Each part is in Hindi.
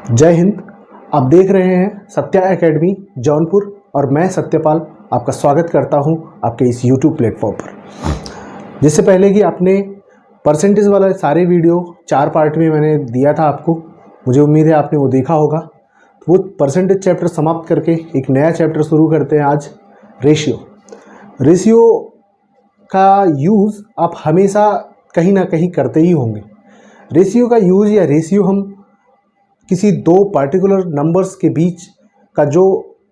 जय हिंद। आप देख रहे हैं सत्या एकेडमी जौनपुर और मैं सत्यपाल आपका स्वागत करता हूं आपके इस YouTube प्लेटफॉर्म पर। जिससे पहले कि आपने परसेंटेज वाला सारे वीडियो 4 पार्ट में मैंने दिया था आपको, मुझे उम्मीद है आपने वो देखा होगा। तो वो परसेंटेज चैप्टर समाप्त करके एक नया चैप्टर शुरू करते हैं आज, रेशियो का यूज़ आप हमेशा कहीं ना कहीं करते ही होंगे। रेशियो का यूज़ या रेशियो हम किसी दो पार्टिकुलर नंबर्स के बीच का जो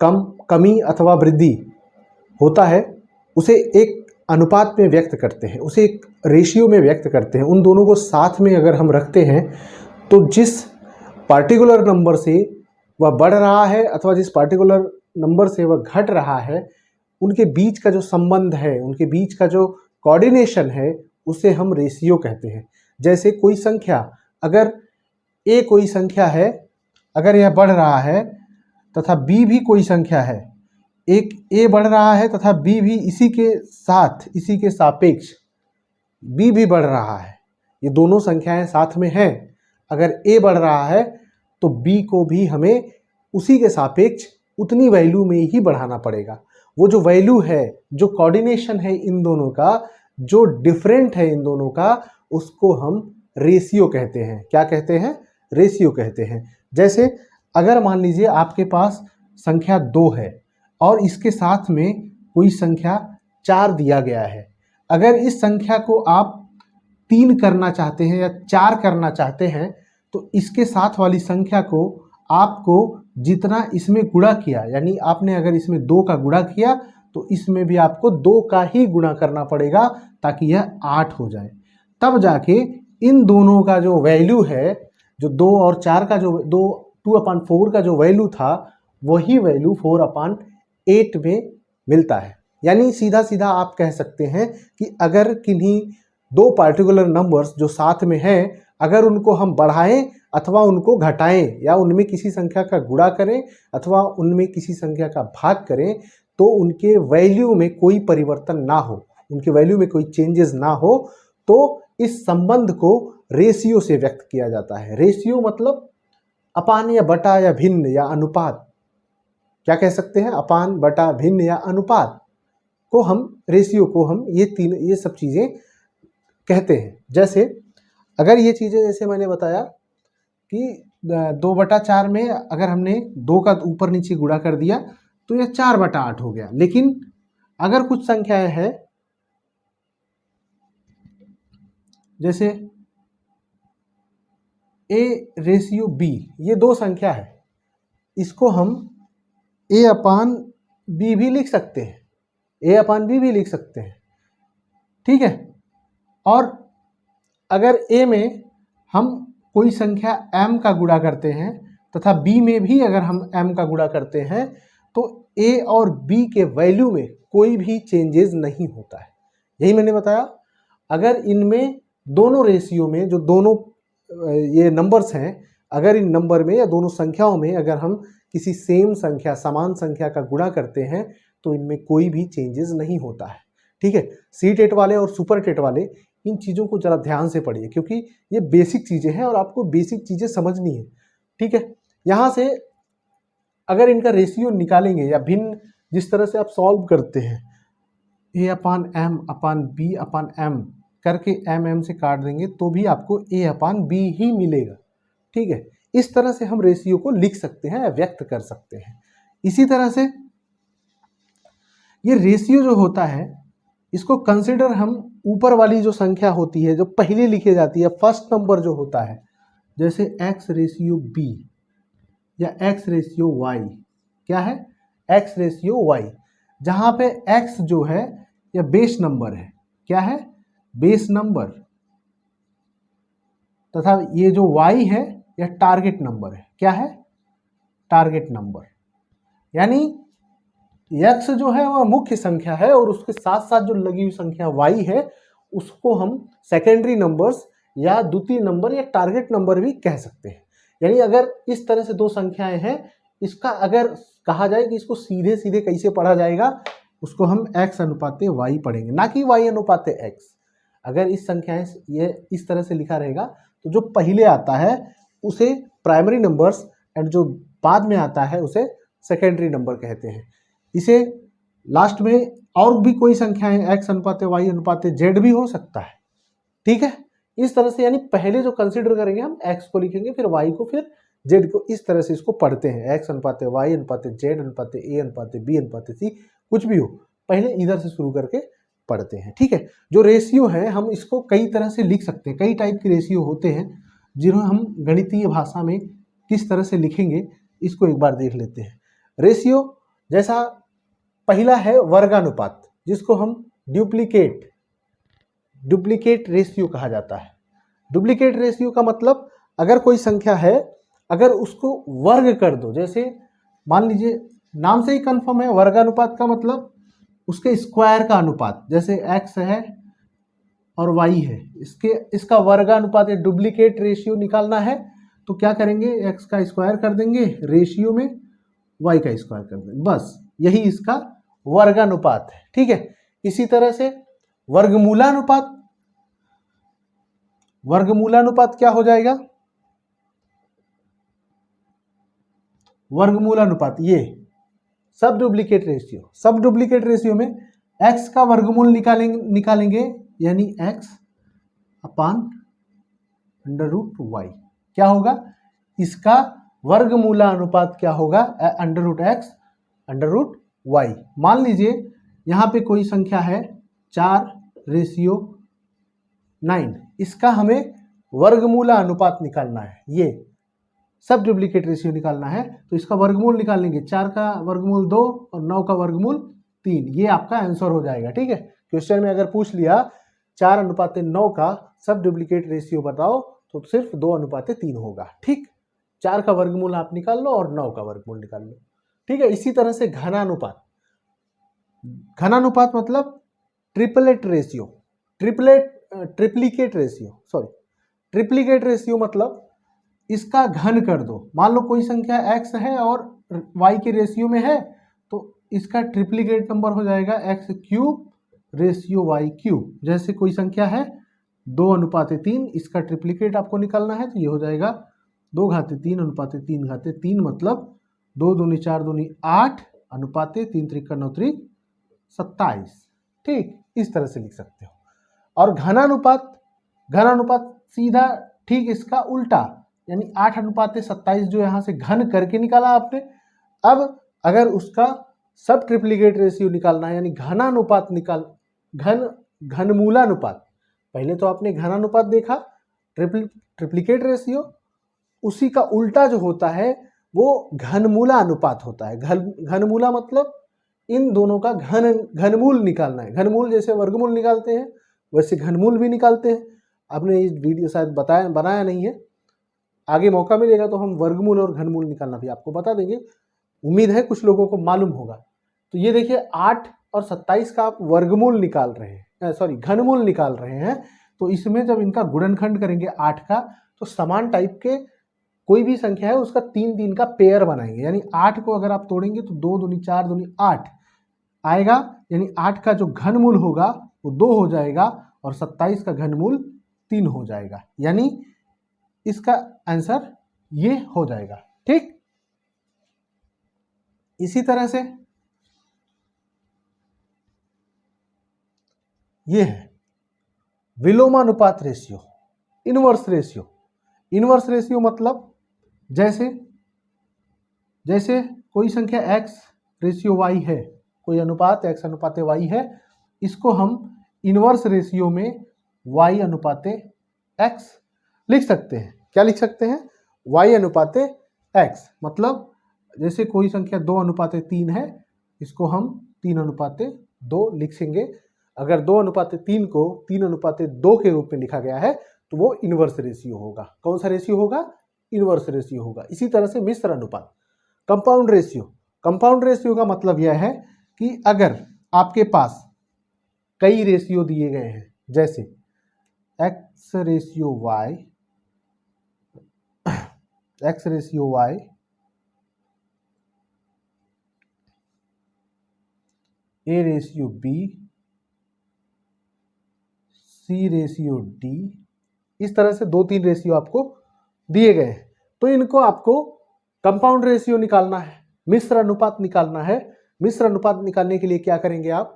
कमी अथवा वृद्धि होता है उसे एक अनुपात में व्यक्त करते हैं, उसे एक रेशियो में व्यक्त करते हैं। उन दोनों को साथ में अगर हम रखते हैं तो जिस पार्टिकुलर नंबर से वह बढ़ रहा है अथवा जिस पार्टिकुलर नंबर से वह घट रहा है, उनके बीच का जो संबंध है, उनके बीच का जो कोऑर्डिनेशन है, उसे हम रेशियो कहते हैं। जैसे कोई संख्या, अगर ए कोई संख्या है, अगर यह बढ़ रहा है तथा बी भी कोई संख्या है, एक ए बढ़ रहा है तथा बी भी इसी के साथ, इसी के सापेक्ष बी भी बढ़ रहा है, ये दोनों संख्याएं साथ में हैं। अगर ए बढ़ रहा है तो बी को भी हमें उसी के सापेक्ष उतनी वैल्यू में ही बढ़ाना पड़ेगा। वो जो वैल्यू है, जो कोऑर्डिनेशन है इन दोनों का, जो डिफरेंट है इन दोनों का, उसको हम रेशियो कहते हैं। क्या कहते हैं? रेशियो कहते हैं। जैसे अगर मान लीजिए आपके पास संख्या 2 है और इसके साथ में कोई संख्या 4 दिया गया है। अगर इस संख्या को आप 3 करना चाहते हैं या 4 करना चाहते हैं तो इसके साथ वाली संख्या को आपको जितना इसमें गुणा किया, यानी आपने अगर इसमें 2 का गुणा किया तो इसमें भी आपको 2 का ही गुणा करना पड़ेगा ताकि यह 8 हो जाए। तब जाके इन दोनों का जो वैल्यू है, जो 2 और 4 का जो 2/4 का जो वैल्यू था, वही वैल्यू 4/8 में मिलता है। यानी सीधा सीधा आप कह सकते हैं कि अगर किन्हीं दो पार्टिकुलर नंबर्स जो साथ में हैं, अगर उनको हम बढ़ाएं अथवा उनको घटाएं या उनमें किसी संख्या का गुणा करें अथवा उनमें किसी संख्या का भाग करें तो उनके वैल्यू में कोई परिवर्तन ना हो, उनके वैल्यू में कोई चेंजेस ना हो, तो इस संबंध को रेशियो से व्यक्त किया जाता है। रेशियो मतलब अपान या बटा या भिन्न या अनुपात। क्या कह सकते हैं? अपान, बटा, भिन्न या अनुपात को हम, रेशियो को हम ये सब चीज़ें कहते हैं। जैसे अगर ये चीज़ें, जैसे मैंने बताया कि 2/4 में अगर हमने 2 का ऊपर नीचे गुणा कर दिया तो यह 4/8 हो गया। लेकिन अगर कुछ संख्याएं हैं, जैसे a रेशियो b, ये 2 संख्या है, इसको हम a/b भी लिख सकते हैं, a/b भी लिख सकते हैं, ठीक है। और अगर a में हम कोई संख्या m का गुणा करते हैं तथा b में भी अगर हम m का गुणा करते हैं तो a और b के वैल्यू में कोई भी चेंजेस नहीं होता है। यही मैंने बताया, अगर इनमें दोनों रेशियो में जो दोनों ये नंबर्स हैं, अगर इन नंबर में या दोनों संख्याओं में अगर हम किसी सेम संख्या, समान संख्या का गुणा करते हैं तो इनमें कोई भी चेंजेस नहीं होता है, ठीक है। सी टेट वाले और सुपर टेट वाले इन चीज़ों को ज़रा ध्यान से पढ़िए, क्योंकि ये बेसिक चीज़ें हैं और आपको बेसिक चीज़ें समझनी है, ठीक है। यहाँ से अगर इनका रेशियो निकालेंगे या भिन्न जिस तरह से आप सॉल्व करते हैं, a/m/b/m करके m से काट देंगे तो भी आपको a/b ही मिलेगा, ठीक है। इस तरह से हम रेशियो को लिख सकते हैं या व्यक्त कर सकते हैं। इसी तरह से ये रेशियो जो होता है, इसको कंसिडर हम ऊपर वाली जो संख्या होती है, जो पहले लिखी जाती है, फर्स्ट नंबर जो होता है, जैसे x/b या x/y, क्या है? x/y, जहाँ पे x जो है यह बेस नंबर है, क्या है? बेस नंबर, तथा ये जो y है यह टारगेट नंबर है, क्या है? Target number. यानी x जो है वह मुख्य संख्या है और उसके साथ साथ जो लगी हुई संख्या y है उसको हम सेकेंडरी नंबर्स या द्वितीय नंबर या टारगेट नंबर भी कह सकते हैं। यानी अगर इस तरह से दो संख्याएं हैं, इसका अगर कहा जाए कि इसको सीधे सीधे कैसे पढ़ा जाएगा, उसको हम x/y पढ़ेंगे, ना कि y/x। अगर इस संख्याएं ये इस तरह से लिखा रहेगा तो जो पहले आता है उसे प्राइमरी नंबर्स एंड जो बाद में आता है उसे सेकेंडरी नंबर कहते हैं। इसे लास्ट में और भी कोई संख्याएं x अनुपात y अनुपात z भी हो सकता है, ठीक है। इस तरह से यानी पहले जो कंसिडर करेंगे हम x को लिखेंगे, फिर y को, फिर z को, इस तरह से इसको पढ़ते हैं। x अनुपात y अनुपात z अनुपात a अनुपात b अनुपात c, कुछ भी हो पहले इधर से शुरू करके पढ़ते हैं, ठीक है। जो रेशियो है हम इसको कई तरह से लिख सकते हैं, कई टाइप के रेशियो होते हैं जिन्हें हम गणितीय भाषा में किस तरह से लिखेंगे इसको एक बार देख लेते हैं। रेशियो जैसा पहला है वर्गानुपात, जिसको हम डुप्लीकेट रेशियो कहा जाता है। डुप्लीकेट रेशियो का मतलब अगर कोई संख्या है, अगर उसको वर्ग कर दो, जैसे मान लीजिए नाम से ही कंफर्म है, वर्गानुपात का मतलब उसके स्क्वायर का अनुपात, जैसे x है और y है, इसका वर्गानुपात या डुप्लीकेट रेशियो निकालना है तो क्या करेंगे, x का स्क्वायर कर देंगे, रेशियो में y का स्क्वायर कर देंगे, बस यही इसका वर्गानुपात है, ठीक है। इसी तरह से वर्गमूलानुपात क्या हो जाएगा, वर्गमूलानुपात ये सब डुप्लीकेट रेशियो में x का वर्गमूल निकालेंगे यानी x upon under root y, क्या होगा, इसका वर्गमूलानुपात क्या होगा, under root x under root y. मान लीजिए यहाँ पे कोई संख्या है 4:9, इसका हमें वर्गमूलानुपात निकालना है, ये सब डुप्लीकेट रेशियो निकालना है तो इसका वर्गमूल निकालेंगे, 4 का वर्गमूल 2 और 9 का वर्गमूल 3, ये आपका आंसर हो जाएगा, ठीक है। क्वेश्चन में अगर पूछ लिया 4:9 का सब डुप्लीकेट रेशियो बताओ तो सिर्फ 2:3 होगा, ठीक। 4 का वर्गमूल आप निकाल लो और 9 का वर्गमूल निकाल लो, ठीक है। इसी तरह से घनानुपात मतलब ट्रिप्लीकेट रेशियो मतलब इसका घन कर दो। मान लो कोई संख्या x है और y के रेशियो में है तो इसका ट्रिप्लीकेट नंबर हो जाएगा x³ रेशियो y³। जैसे कोई संख्या है 2:3, इसका ट्रिप्लीकेट आपको निकालना है तो ये हो जाएगा 2⁻3:3 मतलब 2 दूनी 4 दूनी 8 अनुपात 3 त्रिक 9 त्रिक 27, ठीक। इस तरह से लिख सकते हो। और घनानुपात सीधा ठीक इसका उल्टा, यानी 8:27 जो यहाँ से घन करके निकाला आपने। अब अगर उसका सब ट्रिप्लीकेट रेशियो निकालना है यानी घनमूलानुपात, पहले तो आपने घनानुपात देखा, ट्रिप्लीकेट रेशियो, उसी का उल्टा जो होता है वो घनमूला अनुपात होता है। घनमूला मतलब इन दोनों का घनमूल निकालना है। घनमूल जैसे वर्गमूल निकालते हैं वैसे घनमूल भी निकालते हैं। आपने ये वीडियो शायद बनाया नहीं है, आगे मौका मिलेगा तो हम वर्गमूल और घनमूल निकालना भी आपको बता देंगे, उम्मीद है कुछ लोगों को मालूम होगा। तो ये देखिए 8 और 27 का आप वर्गमूल निकाल रहे हैं, घनमूल निकाल रहे हैं, तो इसमें जब इनका गुणनखंड करेंगे 8 का तो समान टाइप के कोई भी संख्या है उसका 3 का पेयर बनाएंगे, यानी 8 को अगर आप तोड़ेंगे तो 2 दूनी 4 दूनी 8 आएगा, यानी 8 का जो घनमूल होगा वो 2 हो जाएगा और 27 का घनमूल 3 हो जाएगा, यानी इसका आंसर ये हो जाएगा, ठीक। इसी तरह से ये है विलोमानुपात रेशियो, इनवर्स रेशियो मतलब जैसे कोई संख्या x रेशियो y है, कोई अनुपात x अनुपात y है, इसको हम इनवर्स रेशियो में y अनुपात x लिख सकते हैं। क्या लिख सकते हैं, y अनुपात x, मतलब जैसे कोई संख्या 2:3 है, इसको हम 3:2 लिखेंगे। अगर 2:3 को 3:2 के रूप में लिखा गया है तो वो इनवर्स रेशियो होगा। कौन सा रेशियो होगा, इनवर्स रेशियो होगा। इसी तरह से मिश्र अनुपात, कंपाउंड रेशियो का मतलब यह है कि अगर आपके पास कई रेशियो दिए गए हैं, जैसे x ratio y, a ratio b, c ratio d, इस तरह से 2-3 रेशियो आपको दिए गए हैं, तो इनको आपको कंपाउंड रेशियो निकालना है, मिश्र अनुपात निकालना है। मिश्र अनुपात निकालने के लिए क्या करेंगे आप,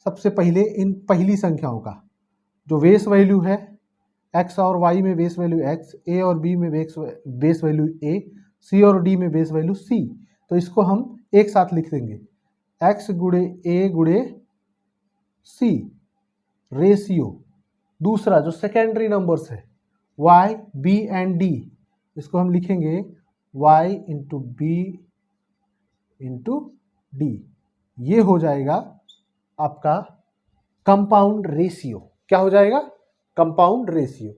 सबसे पहले इन पहली संख्याओं का जो बेस वैल्यू है x और y में बेस वैल्यू x, a और b में बेस वैल्यू a, c और d में बेस वैल्यू c, तो इसको हम एक साथ लिख देंगे x गुणे a गुणे c रेशियो। दूसरा जो सेकेंडरी नंबर्स है y, b एंड d, इसको हम लिखेंगे y into B into D. ये हो जाएगा आपका कंपाउंड रेशियो। क्या हो जाएगा, कंपाउंड रेशियो।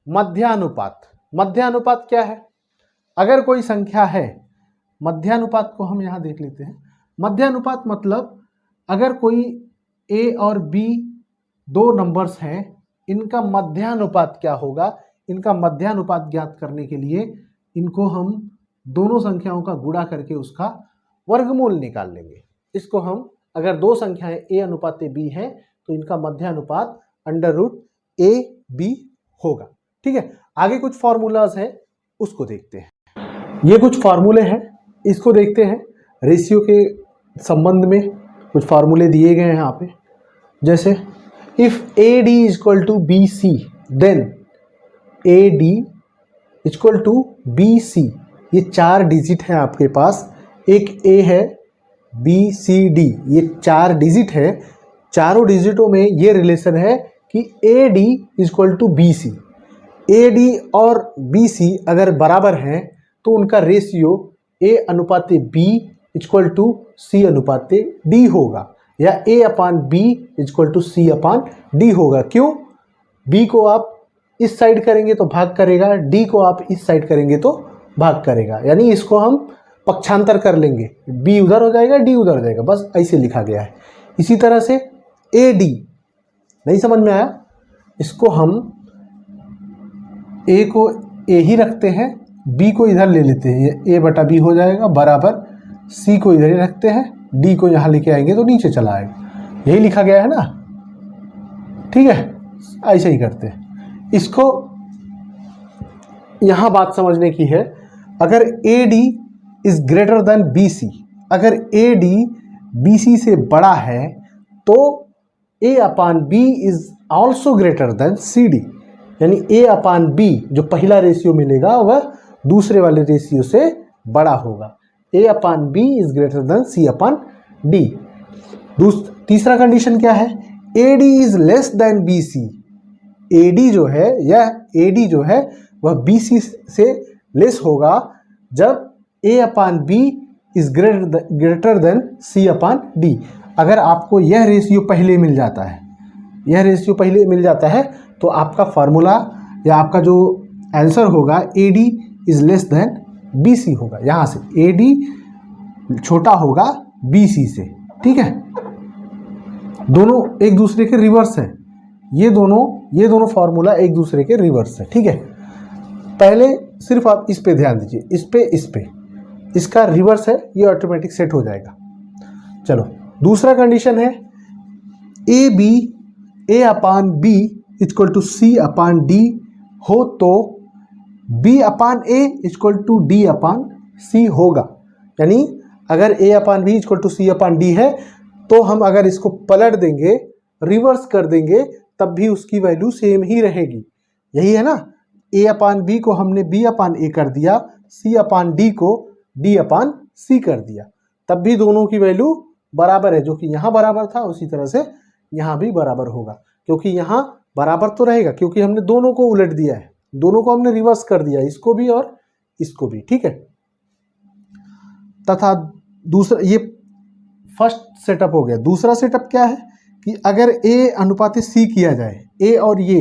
मध्यानुपात, मध्यानुपात क्या है, अगर कोई संख्या है, मध्यानुपात को हम यहां देख लेते हैं। मध्यानुपात मतलब अगर कोई a और b दो नंबर्स हैं, इनका मध्यानुपात क्या होगा, इनका मध्यानुपात ज्ञात करने के लिए इनको हम दोनों संख्याओं का गुणा करके उसका वर्गमूल निकाल लेंगे। इसको हम, अगर दो संख्याएं a अनुपात b हैं तो इनका मध्यानुपात अंडर रूट a b होगा। ठीक है, आगे कुछ फॉर्मूलाज हैं उसको देखते हैं। ये कुछ फार्मूले हैं, इसको देखते हैं। रेशियो के संबंध में कुछ फार्मूले दिए गए हैं यहाँ पे, जैसे if A D equal to B C then A D equal to B C. ये चार डिजिट हैं आपके पास, एक ए है, बी सी डी, ये चार डिजिट है। चारों डिजिटों में ये रिलेशन है कि A D equal to B C. A D और बी सी अगर बराबर हैं तो उनका रेशियो ए अनुपात बी इक्वल टू सी अनुपात डी होगा, या A upon B equal to C upon D होगा। क्यों, बी को आप इस साइड करेंगे तो भाग करेगा, डी को आप इस साइड करेंगे तो भाग करेगा, यानी इसको हम पक्षांतर कर लेंगे, बी उधर हो जाएगा, डी उधर हो जाएगा, बस ऐसे लिखा गया है। इसी तरह से ए डी, नहीं समझ में आया, इसको हम ए को ए ही रखते हैं, बी को इधर ले लेते हैं, ये ए बटा बी हो जाएगा, बराबर सी को इधर ही रखते हैं, डी को यहाँ लेके आएंगे तो नीचे चला आएगा। यही लिखा गया है ना, ठीक है, ऐसे ही करते हैं। इसको यहाँ बात समझने की है, अगर A D is greater than B C, अगर ए डी बी सी से बड़ा है तो A upon B is also greater than C D, यानी ए अपान बी जो पहला रेशियो मिलेगा वह दूसरे वाले रेशियो से बड़ा होगा। A upon B is greater than C upon D. तीसरा कंडीशन क्या है, A D is less than B C. A D जो है, यह ए डी जो है वह बी सी से लेस होगा जब A upon B is greater than C upon D. अगर आपको यह रेशियो पहले मिल जाता है, यह रेशियो पहले मिल जाता है तो आपका फार्मूला या आपका जो आंसर होगा A D is less than B C होगा। यहाँ से ए डी छोटा होगा बी सी से, ठीक है। दोनों एक दूसरे के रिवर्स हैं, ये दोनों फार्मूला एक दूसरे के रिवर्स है, ठीक है। पहले सिर्फ आप इस पे ध्यान दीजिए, इस पे इसका रिवर्स है, ये ऑटोमेटिक सेट हो जाएगा। चलो दूसरा कंडीशन है A B A upon B equal to C upon D हो तो B upon A equal to D upon C होगा। यानी अगर A upon B equal to C upon D है तो हम अगर इसको पलट देंगे, रिवर्स कर देंगे, तब भी उसकी वैल्यू सेम ही रहेगी। यही है ना, ए अपान बी को हमने बी अपान ए कर दिया, सी अपान डी को डी अपान सी कर दिया, तब भी दोनों की वैल्यू बराबर है। जो कि यहाँ बराबर था उसी तरह से यहाँ भी बराबर होगा, क्योंकि यहाँ बराबर तो रहेगा क्योंकि हमने दोनों को उलट दिया है, दोनों को हमने रिवर्स कर दिया, इसको भी और इसको भी, ठीक है। तथा दूसरा, ये फर्स्ट सेटअप हो गया। दूसरा सेटअप क्या है कि अगर ए अनुपात सी किया जाए, ए और ये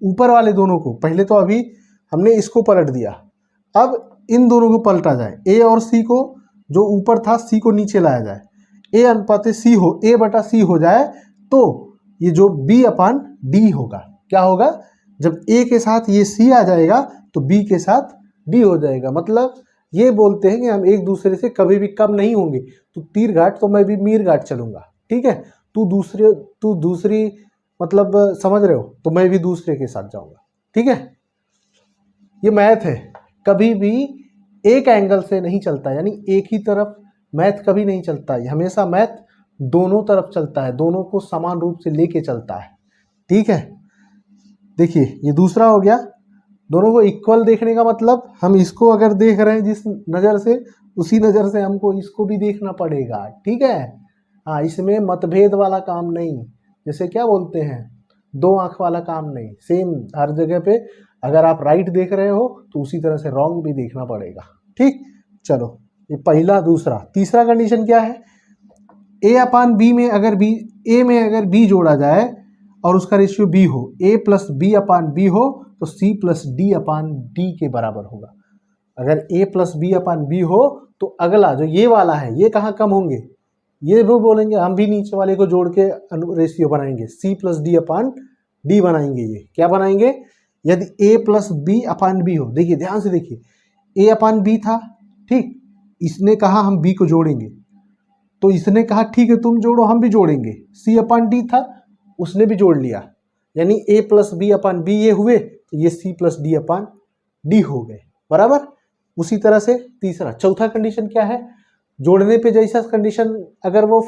ऊपर वाले दोनों को, पहले तो अभी हमने इसको पलट दिया, अब इन दोनों को पलटा जाए, ए और सी को, जो ऊपर था सी को नीचे लाया जाए, ए अनुपात सी हो, ए बटा सी हो जाए, तो ये जो बी अपान डी होगा, क्या होगा, जब ए के साथ ये सी आ जाएगा तो बी के साथ डी हो जाएगा। मतलब ये बोलते हैं कि हम एक दूसरे से कभी भी कम नहीं होंगे। तू तीर घाट तो मैं भी मीर घाट चलूंगा, ठीक है। तू दूसरी मतलब समझ रहे हो, तो मैं भी दूसरे के साथ जाऊंगा, ठीक है। ये मैथ है, कभी भी एक एंगल से नहीं चलता, यानी एक ही तरफ मैथ कभी नहीं चलता है, हमेशा मैथ दोनों तरफ चलता है, दोनों को समान रूप से लेके चलता है। ठीक है, देखिए ये दूसरा हो गया। दोनों को इक्वल देखने का मतलब हम इसको अगर देख रहे हैं जिस नज़र से, उसी नज़र से हमको इसको भी देखना पड़ेगा। ठीक है, हाँ, इसमें मतभेद वाला काम नहीं, जैसे क्या बोलते हैं, दो आंख वाला काम नहीं, सेम हर जगह पे अगर आप राइट देख रहे हो तो उसी तरह से रॉन्ग भी देखना पड़ेगा। ठीक, चलो ये पहला। दूसरा, तीसरा कंडीशन क्या है, ए अपान बी में अगर बी, ए में अगर बी जोड़ा जाए और उसका रेशियो बी हो, ए प्लस बी अपान बी हो तो सी प्लस डी अपान डी के बराबर होगा। अगर ए प्लस बी अपान बी हो तो अगला जो ये वाला है ये कहाँ कम होंगे, ये वो बोलेंगे, हम भी नीचे वाले को जोड़ के रेशियो बनाएंगे, सी प्लस डी अपान डी बनाएंगे। ये क्या बनाएंगे, यदि ए प्लस बी अपान बी हो, देखिए ध्यान से देखिए, ए अपान बी था, ठीक, इसने कहा हम बी को जोड़ेंगे, तो इसने कहा ठीक है तुम जोड़ो, हम भी जोड़ेंगे। सी अपान डी था, उसने भी जोड़ लिया, यानी ए प्लस बी अपान बी ये हुए, तो ये सी प्लस डी अपान डी हो गए, बराबर। उसी तरह से तीसरा, चौथा कंडीशन क्या है, जोड़ने पे जैसा कंडीशन अगर वो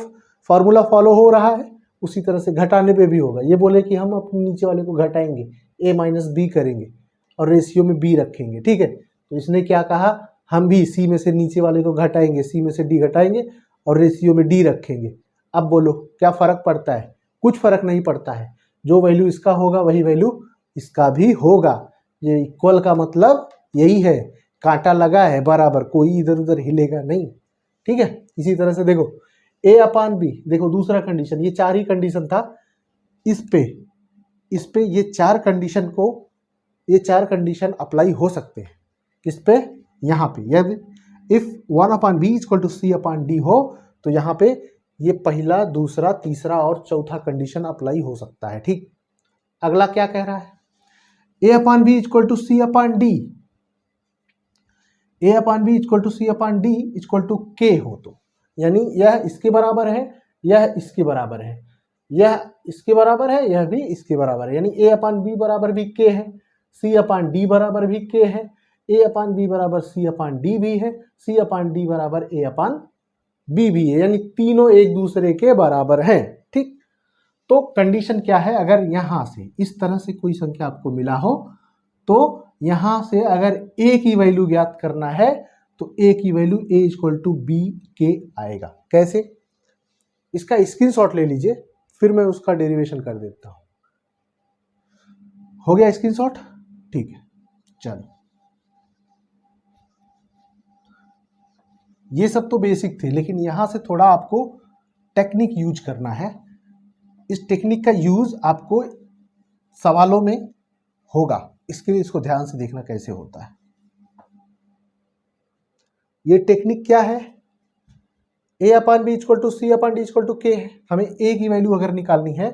फॉर्मूला फॉलो हो रहा है उसी तरह से घटाने पे भी होगा। ये बोले कि हम अपने नीचे वाले को घटाएंगे, ए माइनस बी करेंगे और रेशियो में बी रखेंगे। ठीक है, तो इसने क्या कहा, हम भी सी में से नीचे वाले को घटाएंगे, सी में से डी घटाएंगे और रेशियो में डी रखेंगे। अब बोलो क्या फ़र्क पड़ता है, कुछ फ़र्क नहीं पड़ता है, जो वैल्यू इसका होगा वही वैल्यू इसका भी होगा। ये इक्वल का मतलब यही है, कांटा लगा है बराबर, कोई इधर उधर हिलेगा नहीं। ठीक है, इसी तरह से देखो ए अपान बी, देखो दूसरा कंडीशन, ये चार ही कंडीशन था, इस पे ये चार कंडीशन को, ये चार कंडीशन अप्लाई हो सकते हैं। किस पे, यहाँ पे, यदि if 1 upon B equal to C upon D हो तो यहाँ पे ये पहला, दूसरा, तीसरा और चौथा कंडीशन अप्लाई हो सकता है। ठीक, अगला क्या कह रहा है, A upon B equal to C upon D, A upon B equal to C upon D equal to K हो, तो यानी यह इसके बराबर है, यह इसके बराबर है, यह इसके बराबर है, यह भी इसके बराबर है, यानी ए अपान बी बराबर भी के है, सी अपान डी बराबर भी के है, ए अपान बी बराबर सी अपान डी भी है, सी अपान डी बराबर ए अपान बी भी है, यानी तीनों एक दूसरे के बराबर हैं। ठीक, तो कंडीशन क्या है, अगर यहां से इस तरह से कोई संख्या आपको मिला हो तो यहां से अगर ए की वैल्यू ज्ञात करना है तो ए की value A equal to B K आएगा। कैसे, इसका स्क्रीनशॉट ले लीजिए, फिर मैं उसका डेरिवेशन कर देता हूं। हो गया स्क्रीनशॉट, ठीक है, चलो ये सब तो बेसिक थे, लेकिन यहां से थोड़ा आपको टेक्निक यूज करना है। इस टेक्निक का यूज आपको सवालों में होगा, इसके लिए इसको ध्यान से देखना कैसे होता है। ये टेक्निक क्या है, A upon B equal to C upon D equal to K है, हमें ए की वैल्यू अगर निकालनी है,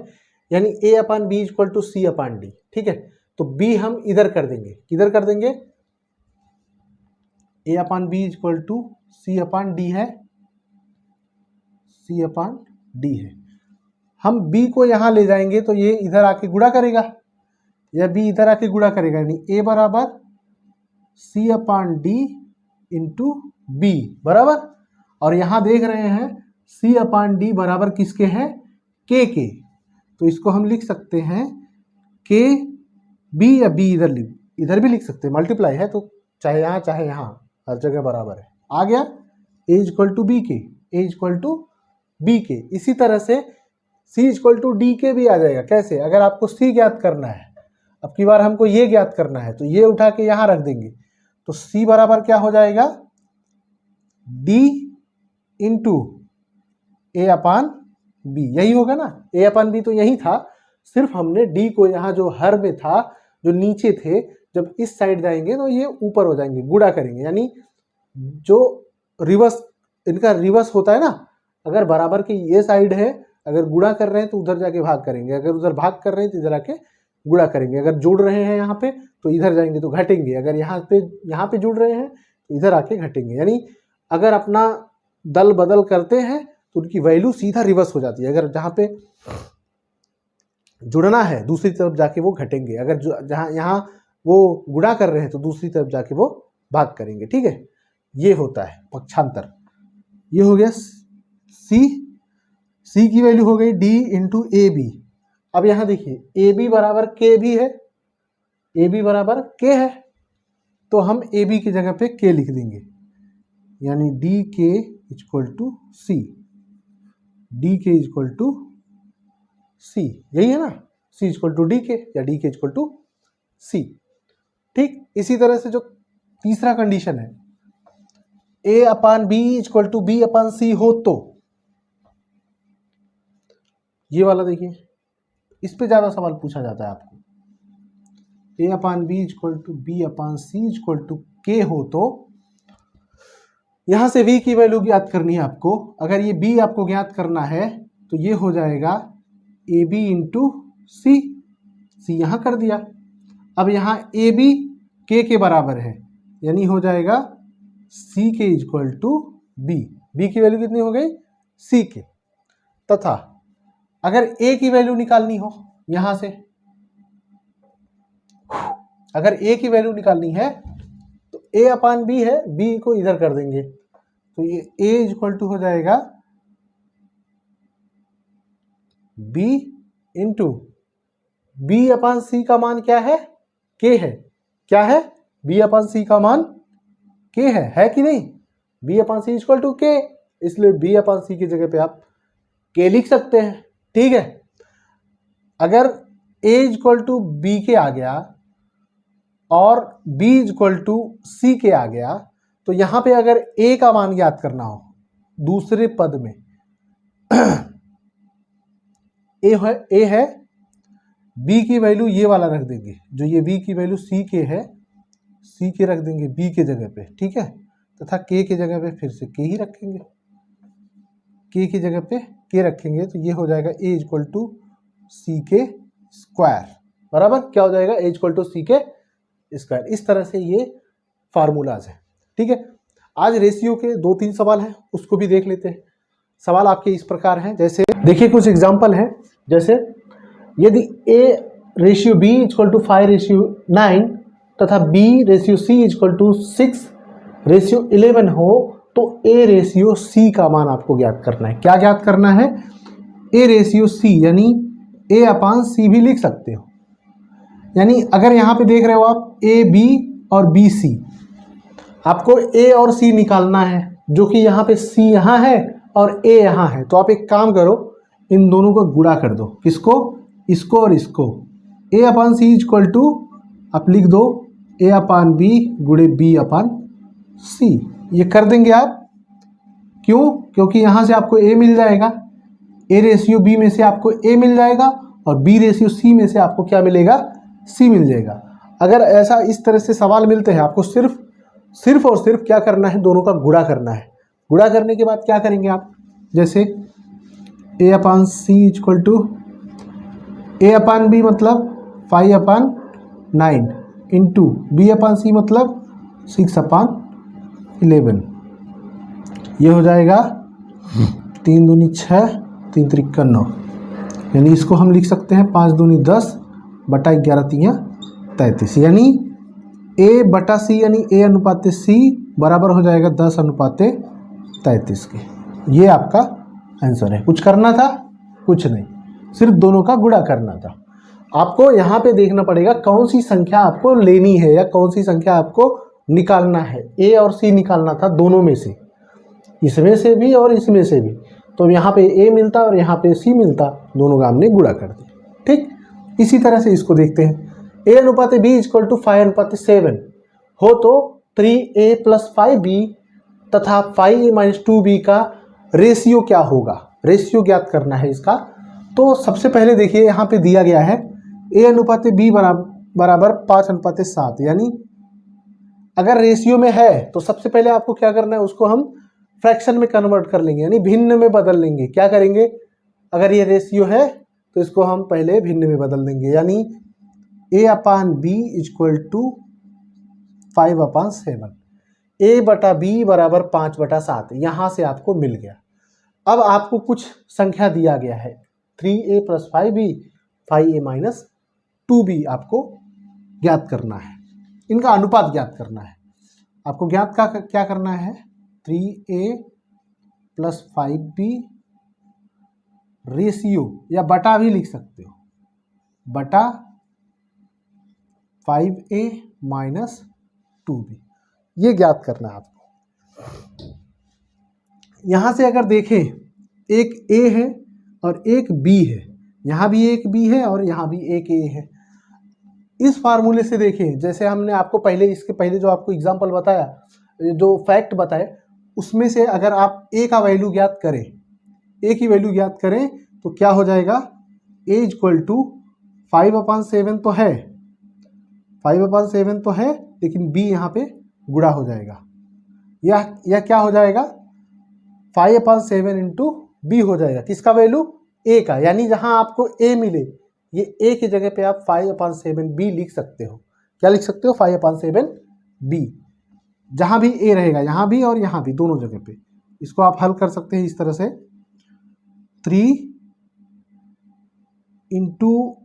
यानी A upon B equal to C upon D. ठीक है, तो बी हम इधर कर देंगे, किधर कर देंगे, A upon B equal to C upon D है, सी अपान डी है, हम बी को यहां ले जाएंगे तो ये इधर आके गुणा करेगा, या बी इधर आके गुणा करेगा, यानी ए बराबर सी अपान डी इंटू बी बराबर, और यहां देख रहे हैं सी अपान डी बराबर किसके हैं, के, तो इसको हम लिख सकते हैं के बी, या बी इधर भी लिख सकते हैं, मल्टीप्लाई है तो चाहे यहाँ चाहे यहाँ, हर जगह बराबर है। आ गया, ए इक्वल टू बी के, ए इक्वल टू बी के। इसी तरह से सी इक्वल टू डी के भी आ जाएगा। कैसे, अगर आपको सी ज्ञात करना है, अब की बार हमको ये ज्ञात करना है, तो ये उठा के यहाँ रख देंगे, तो सी बराबर क्या हो जाएगा, डी इंटू ए अपान बी, यही होगा ना, ए अपान बी तो यही था, सिर्फ हमने डी को यहाँ जो हर में था, जो नीचे थे, जब इस साइड जाएंगे तो ये ऊपर हो जाएंगे, गुणा करेंगे, यानी जो रिवर्स, इनका रिवर्स होता है ना, अगर बराबर की ये साइड है, अगर गुणा कर रहे हैं तो उधर जाके भाग करेंगे, अगर उधर भाग कर रहे हैं तो इधर आके गुणा करेंगे, अगर जोड़ रहे हैं यहाँ पे तो इधर जाएंगे तो घटेंगे, अगर यहाँ पे जुड़ रहे हैं तो इधर आके घटेंगे, यानी अगर अपना दल बदल करते हैं तो उनकी वैल्यू सीधा रिवर्स हो जाती है, अगर जहाँ पे जुड़ना है दूसरी तरफ जाके वो घटेंगे, अगर जहाँ यहाँ वो गुणा कर रहे हैं तो दूसरी तरफ जाके वो भाग करेंगे। ठीक है, ये होता है पक्षांतर। ये हो गया सी की वैल्यू हो गई डी इंटू ए बी। अब यहाँ देखिए ए बी बराबर के भी है, ए बी बराबर के है, तो हम ए बी की जगह पे के लिख देंगे, यानी डी के इक्वल टू सी, डी के इक्वल टू सी, यही है ना, सी इक्वल टू डी के या डी के इक्वल टू सी। ठीक, इसी तरह से जो तीसरा कंडीशन है A upon B equal to B upon सी हो तो ये वाला देखिए, इस पे ज्यादा सवाल पूछा जाता है आपको। A upon B equal to B upon C equal to K हो तो यहां से v की वैल्यू ज्ञात करनी है आपको। अगर ये b आपको ज्ञात करना है तो ये हो जाएगा ए बी इंटू सी, सी यहां कर दिया। अब यहाँ ए बी के बराबर है, यानी हो जाएगा सी के इक्वल टू बी, बी की वैल्यू कितनी हो गई सी के। तथा अगर ए की वैल्यू निकालनी हो यहां से, अगर ए की वैल्यू निकालनी है तो ए अपान बी है, बी को इधर कर देंगे, तो ये ए इक्वल टू हो जाएगा बी इंटू बी अपान सी का मान क्या है के है, क्या है बी अपान सी का मान के है कि नहीं, B upon C equal to K, इसलिए बी अपान सी की जगह पे आप के लिख सकते हैं। ठीक है, अगर a इक्वल टू बी के आ गया और b इक्वल टू सी के आ गया तो यहां पे अगर a का मान ज्ञात करना हो दूसरे पद में a है, b की वैल्यू ये वाला रख देंगे, जो ये b की वैल्यू c के है, c के रख देंगे b के जगह पे, ठीक है, तथा k की जगह पे फिर से k ही रखेंगे, k की जगह पे k रखेंगे, तो ये हो जाएगा a इक्वल टू सी के स्क्वायर बराबर क्या हो जाएगा a इक्वल टू सी के स्क्वायर। इस तरह से ये फार्मूलाज है। ठीक है, आज रेशियो के 2-3 सवाल हैं, उसको भी देख लेते हैं। सवाल आपके इस प्रकार हैं, जैसे देखिए कुछ एग्जांपल हैं, जैसे यदि a ratio b equal to 5 ratio 9 तथा b ratio c equal to 6 ratio 11 हो तो a रेशियो c का मान आपको ज्ञात करना है। क्या ज्ञात करना है, a रेशियो c, यानी a अपान c भी लिख सकते हो। यानी अगर यहाँ पे देख रहे हो आप a b और b c, आपको a और c निकालना है, जो कि यहाँ पे c यहाँ है और a यहाँ है, तो आप एक काम करो, इन दोनों को गुणा कर दो, किसको, इसको और इसको, a upon C equal to आप लिख दो a अपान बी गुणे b अपान सी, ये कर देंगे आप। क्यों, क्योंकि यहाँ से आपको a मिल जाएगा, a रेशियो b में से आपको a मिल जाएगा और b रेशियो c में से आपको क्या मिलेगा, c मिल जाएगा। अगर ऐसा इस तरह से सवाल मिलते हैं, आपको सिर्फ और सिर्फ क्या करना है, दोनों का गुणा करना है। गुणा करने के बाद क्या करेंगे आप, जैसे a upon C equal to a upon B मतलब 5 अपान 9 इंटू बी अपान सी मतलब 6 अपान 11, ये हो जाएगा 3 दूनी 6 3 त्रिक 9, यानी इसको हम लिख सकते हैं 5 दूनी 10 बटा 11 तियाँ 33, यानी a बटा सी यानी a अनुपात c बराबर हो जाएगा 10 अनुपात 33 के। ये आपका आंसर है। कुछ करना था, कुछ नहीं, सिर्फ दोनों का गुणा करना था। आपको यहाँ पे देखना पड़ेगा कौन सी संख्या आपको लेनी है या कौन सी संख्या आपको निकालना है। a और c निकालना था दोनों में से, इसमें से भी और इसमें से भी, तो यहाँ पे a मिलता और यहाँ पे c मिलता, दोनों का हमने गुणा कर दिया। ठीक, इसी तरह से इसको देखते हैं, a अनुपात b इक्वल टू 5 अनुपात 7 हो तो 3a प्लस 5b तथा 5a माइनस 2b का रेशियो क्या होगा, रेशियो ज्ञात करना है इसका। तो सबसे पहले देखिए यहाँ पे दिया गया है a अनुपात b बराबर 5 अनुपात 7, यानी अगर रेशियो में है तो सबसे पहले आपको क्या करना है, उसको हम फ्रैक्शन में कन्वर्ट कर लेंगे, यानी भिन्न में बदल लेंगे। क्या करेंगे, अगर ये रेशियो है तो इसको हम पहले भिन्न में बदल देंगे, यानी a upon B equal to 5 upon 7, a बटा b बराबर 5 बटा 7, यहाँ से आपको मिल गया। अब आपको कुछ संख्या दिया गया है 3a plus 5b 5a minus 2b आपको ज्ञात करना है, इनका अनुपात ज्ञात करना है। आपको ज्ञात का क्या करना है, 3a प्लस 5b रेशियो, या बटा भी लिख सकते हो, बटा 5a माइनस 2b, ये ज्ञात करना है आपको। यहाँ से अगर देखें, एक a है और एक b है, यहाँ भी एक b है और यहाँ भी एक a है। इस फार्मूले से देखें, जैसे हमने आपको पहले, इसके पहले जो आपको एग्जांपल बताया, जो फैक्ट बताए, उसमें से अगर आप a का वैल्यू ज्ञात करें, a की वैल्यू ज्ञात करें तो क्या हो जाएगा, a इक्वल टू 5/7 तो है, 5/7 तो है, लेकिन b यहाँ पे गुणा हो जाएगा, यह क्या हो जाएगा, 5/7 इंटू बी हो जाएगा, किसका वैल्यू, a का, यानी जहां आपको a मिले, ये a की जगह पे आप 5/7 b लिख सकते हो। क्या लिख सकते हो, 5/7 b, जहां भी a रहेगा, यहां भी और यहां भी, दोनों जगह पे। इसको आप हल कर सकते हैं इस तरह से, 3 इंटू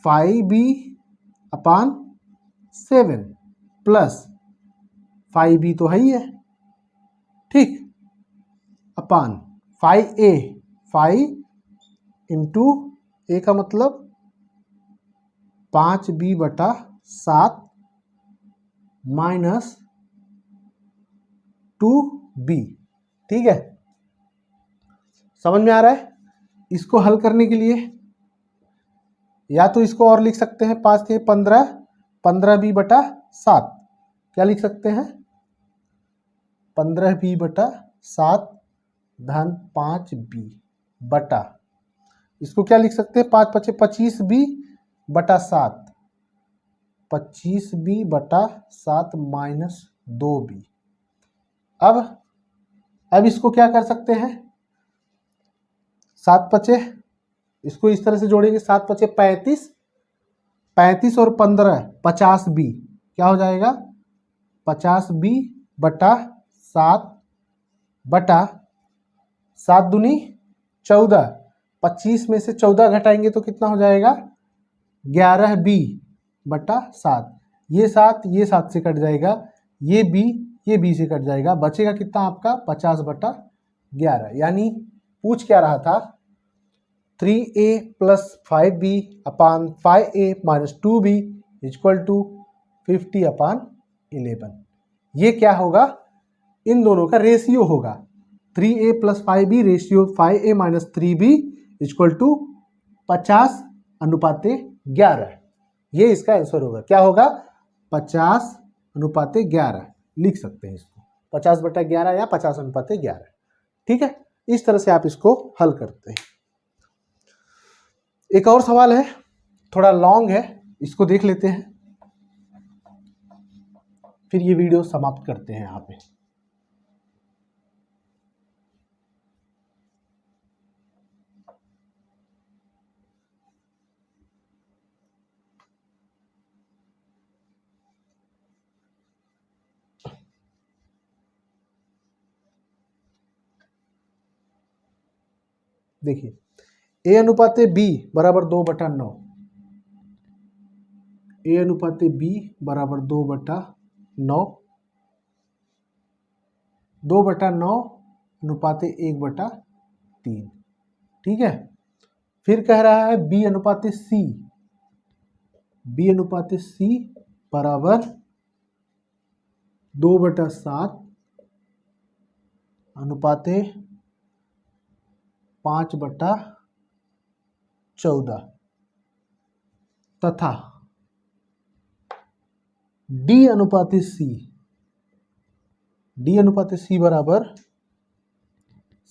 5b/7 प्लस 5b तो है ही है, ठीक, अपान 5a, 5 इंटू a का मतलब 5b/7 माइनस 2b, ठीक है, समझ में आ रहा है। इसको हल करने के लिए या तो इसको और लिख सकते हैं, 5 के 15, 15b/7, क्या लिख सकते हैं, 15b/7 धन 5b बटा, इसको क्या लिख सकते हैं, 5 × 5 = 25b/7, 25b/7 माइनस 2b। अब इसको क्या कर सकते हैं, 7 × 5, इसको इस तरह से जोड़ेंगे, 7 × 5 = 35, 35 और 15 50b, क्या हो जाएगा, 50b/7 बटा 7 दूनी 14, 25 में से 14 घटाएंगे तो कितना हो जाएगा, 11b/7, ये 7 से कट जाएगा, ये b से कट जाएगा, बचेगा कितना आपका, 50/11। यानी पूछ क्या रहा था, 3a plus 5b/5a minus 2b equal to 50/11। ये क्या होगा, इन दोनों का रेशियो होगा, 3a plus 5b ratio 5a minus 3b equal to 50/11। ये इसका आंसर होगा, क्या होगा, 50/11 लिख सकते हैं इसको, 50/11 या 50/11, ठीक है। इस तरह से आप इसको हल करते हैं। एक और सवाल है, थोड़ा लॉन्ग है, इसको देख लेते हैं, फिर ये वीडियो समाप्त करते हैं यहाँ पे। देखिए, a अनुपात b बराबर 2/9, a अनुपात b बराबर 2/9, 2/9 अनुपात 1/3, ठीक है। फिर कह रहा है b अनुपात c, b अनुपात c बराबर 2/7 अनुपात 5/14 तथा d अनुपात c बराबर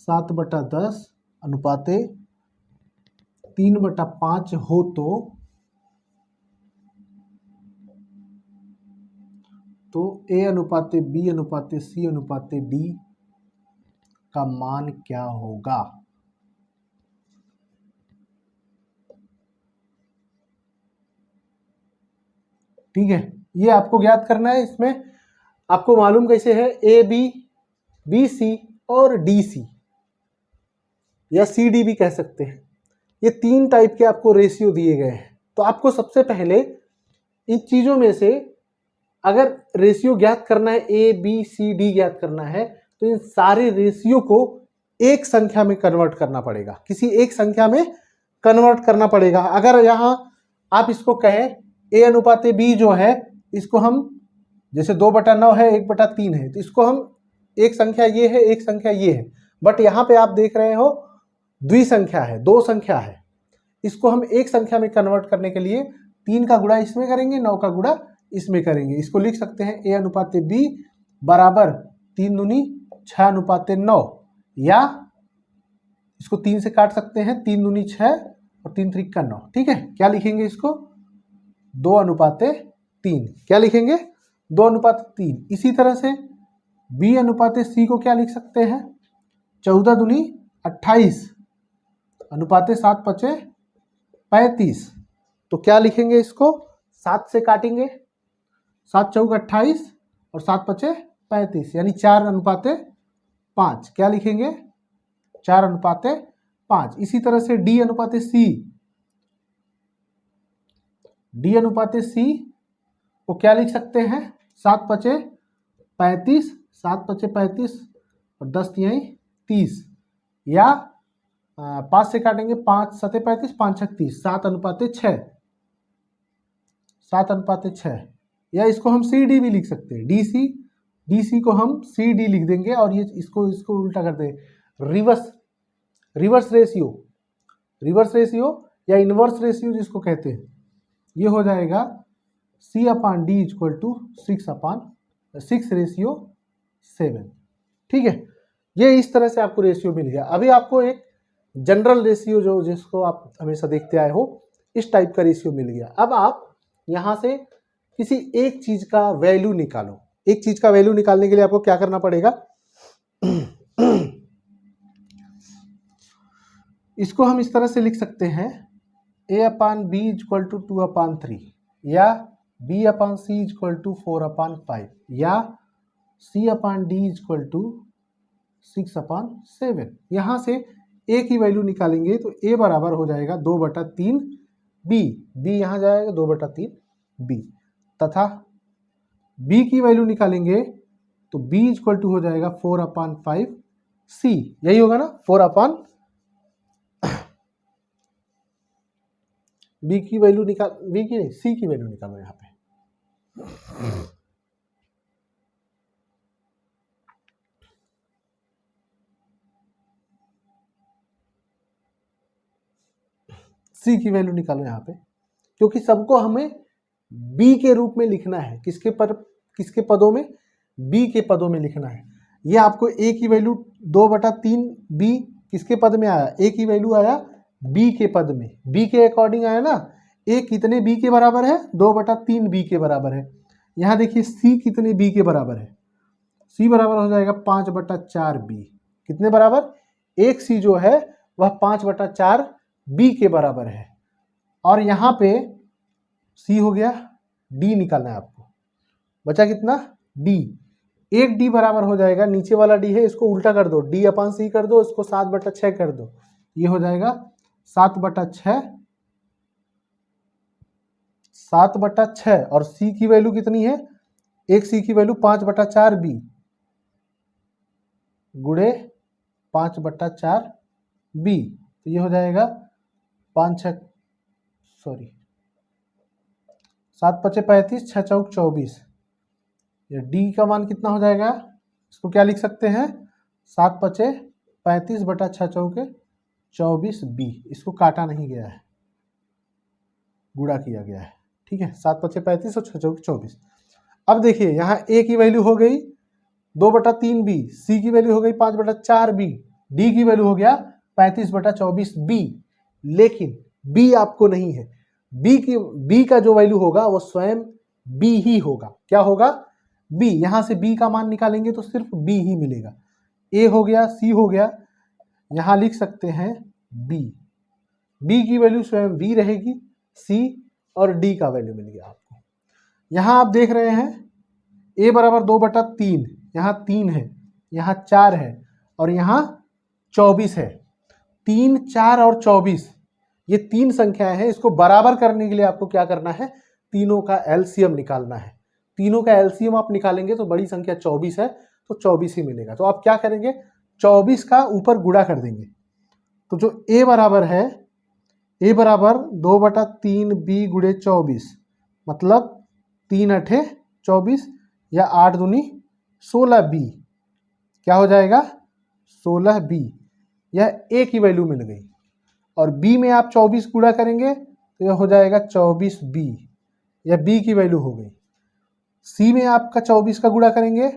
7/10 अनुपात 3/5 हो तो a अनुपात b अनुपात c अनुपात d का मान क्या होगा। ठीक है, ये आपको ज्ञात करना है। इसमें आपको मालूम कैसे है, ए बी, बी सी और डी सी या सी डी भी कह सकते हैं, ये 3 टाइप के आपको रेशियो दिए गए हैं। तो आपको सबसे पहले इन चीज़ों में से अगर रेशियो ज्ञात करना है, ए बी सी डी ज्ञात करना है, तो इन सारे रेशियो को एक संख्या में कन्वर्ट करना पड़ेगा, किसी एक संख्या में कन्वर्ट करना पड़ेगा। अगर यहाँ आप इसको कहें ए अनुपात बी जो है, इसको हम जैसे 2/9 है, 1/3 है, तो इसको हम एक संख्या ये है, एक संख्या ये है, बट यहाँ पे आप देख रहे हो द्विसंख्या है, दो संख्या है। इसको हम एक संख्या में कन्वर्ट करने के लिए 3 का गुणा इसमें करेंगे, 9 का गुणा इसमें करेंगे। इसको लिख सकते हैं ए अनुपात बी बराबर 3 दूनी 6 अनुपात 9, या इसको 3 से काट सकते हैं, 3 दूनी 6 और 3 त्रिक 9। ठीक है, क्या लिखेंगे इसको 2/3। क्या लिखेंगे 2/3। इसी तरह से बी अनुपात सी को क्या लिख सकते हैं 14 दूनी 28 अनुपात 7 पचे 35। तो क्या लिखेंगे इसको 7 से काटेंगे, 7 चौक 28 और 7 पचे 35, यानी 4/5। क्या लिखेंगे 4/5। इसी तरह से डी अनुपात सी को क्या लिख सकते हैं 7 पचे 35, 7 पचे 35 और 10 यहीं 30, या 5 से काटेंगे, 5 7 35, 5 6 30, 7/6, 7/6। या इसको हम सी डी भी लिख सकते हैं, डी सी को हम सी डी लिख देंगे, और ये इसको उल्टा कर देंगे, रिवर्स रेशियो या इनवर्स रेशियो जिसको कहते हैं, ये हो जाएगा C/D = 6/7। ठीक है, ये इस तरह से आपको रेशियो मिल गया। अभी आपको एक जनरल रेशियो जो जिसको आप हमेशा देखते आए हो, इस टाइप का रेशियो मिल गया। अब आप यहाँ से किसी एक चीज का वैल्यू निकालो। एक चीज का वैल्यू निकालने के लिए आपको क्या करना पड़ेगा इसको हम इस तरह से लिख सकते हैं A/B = 2/3, या B/C = 4/5, या C/D = 6/7। यहाँ से A की वैल्यू निकालेंगे तो A बराबर हो जाएगा 2/3 B, यहाँ जाएगा 2/3 B, तथा B की वैल्यू निकालेंगे तो B = हो जाएगा 4/5 C। यही होगा ना, 4/, B की वैल्यू निकाल, B की नहीं C की वैल्यू निकालो यहाँ पे। C की वैल्यू निकालो यहाँ पे, क्योंकि सबको हमें B के रूप में लिखना है। किसके पदों में, B के पदों में लिखना है। ये आपको A की वैल्यू 2/3 B किसके पद में आया, A की वैल्यू आया B के पद में, B के अकॉर्डिंग आया ना। A कितने B के बराबर है, 2/3 B के बराबर है। यहाँ देखिए C कितने B के बराबर है, C बराबर हो जाएगा 5/4 B। कितने बराबर, एक C जो है वह 5/4 B के बराबर है। और यहाँ पे C हो गया, D निकालना है आपको, बचा कितना D। एक D बराबर हो जाएगा, नीचे वाला D है इसको उल्टा कर दो, D/C कर दो, इसको 7/6 कर दो, ये हो जाएगा 7/6 और C की वैल्यू कितनी है, एक C की वैल्यू 5/4 B गुणे 5/4 B, तो ये हो जाएगा 7 पचे 35, 6 चौक 24। ये D का मान कितना हो जाएगा, इसको क्या लिख सकते हैं 7 पचे 35/6 चौके 24 B। इसको काटा नहीं गया है, गुणा किया गया है। ठीक है, 7 पचे 35 और 6 चौके 24। अब देखिए यहाँ A की वैल्यू हो गई 2/3 B, C की वैल्यू हो गई 5/4 B, D की वैल्यू हो गया 35/24 B। लेकिन B आपको नहीं है, B का जो वैल्यू होगा वो स्वयं B ही होगा। क्या होगा, B। यहाँ से B का मान निकालेंगे तो सिर्फ B ही मिलेगा। A हो गया, C हो गया, यहाँ लिख सकते हैं B की वैल्यू स्वयं B रहेगी, C और D का वैल्यू मिल गया आपको। यहाँ आप देख रहे हैं A बराबर 2/3, यहाँ 3 है, यहाँ 4 है और यहाँ 24 है। 3, 4 और 24 ये 3 संख्याएं हैं। इसको बराबर करने के लिए आपको क्या करना है, तीनों का एलसीएम निकालना है। तीनों का एलसीएम आप निकालेंगे तो बड़ी संख्या 24 है, तो 24 ही मिलेगा। तो आप क्या करेंगे, 24 का ऊपर गुणा कर देंगे। तो जो ए बराबर है, ए बराबर 2/3 बी गुणे 24, मतलब 3 अठे 24 या 8 दूनी 16 बी, क्या हो जाएगा 16 बी। यह ए की वैल्यू मिल गई। और बी में आप 24 गुणा करेंगे तो यह हो जाएगा 24 बी, यह बी की वैल्यू हो गई। सी में आपका 24 का गुणा करेंगे,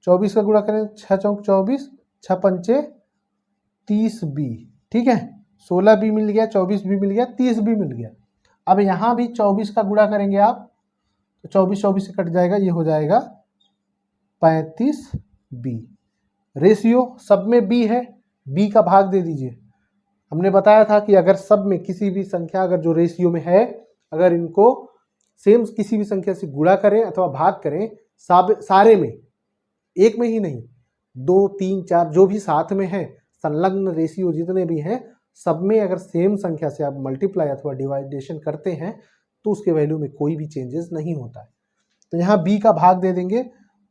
24 का गुणा करें 6 चौक 24, 6 पंचे 30 बी, ठीक है। 16 बी मिल गया, 24 बी मिल गया, 30 बी मिल गया। अब यहाँ भी 24 का गुणा करेंगे आप तो 24 से कट जाएगा, ये हो जाएगा 35 बी। रेशियो सब में बी है, बी का भाग दे दीजिए। हमने बताया था कि अगर सब में किसी भी संख्या अगर जो रेशियो में है, अगर इनको सेम किसी भी संख्या से गुणा करें अथवा भाग करें, सारे में, एक में ही नहीं, 2, 3, 4 जो भी साथ में है, संलग्न रेशियो जितने भी हैं, सब में अगर सेम संख्या से आप मल्टीप्लाई अथवा डिवाइडेशन करते हैं तो उसके वैल्यू में कोई भी चेंजेस नहीं होता है। तो यहाँ बी का भाग दे देंगे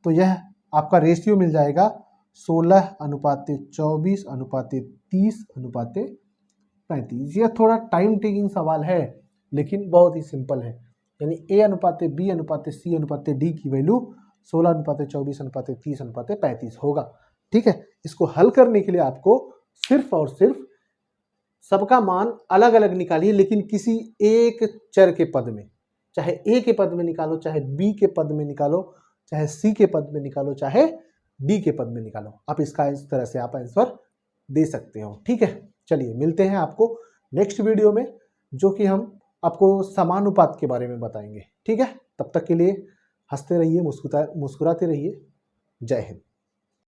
तो यह आपका रेशियो मिल जाएगा 16:24:30:35। यह थोड़ा टाइम टेकिंग सवाल है लेकिन बहुत ही सिंपल है। यानी A/B/C/D की वैल्यू 16:24:30:35 होगा। ठीक है, इसको हल करने के लिए आपको सिर्फ और सिर्फ सबका मान अलग अलग निकालिए, लेकिन किसी एक चर के पद में, चाहे ए के पद में निकालो, चाहे बी के पद में निकालो, चाहे सी के पद में निकालो, चाहे डी के पद में निकालो। आप इसका इस तरह से आप आंसर दे सकते हो। ठीक है, चलिए मिलते हैं आपको नेक्स्ट वीडियो में, जो कि हम आपको समानुपात के बारे में बताएंगे। ठीक है, तब तक के लिए हंसते रहिए, मुस्कुराते रहिए। जय हिंद।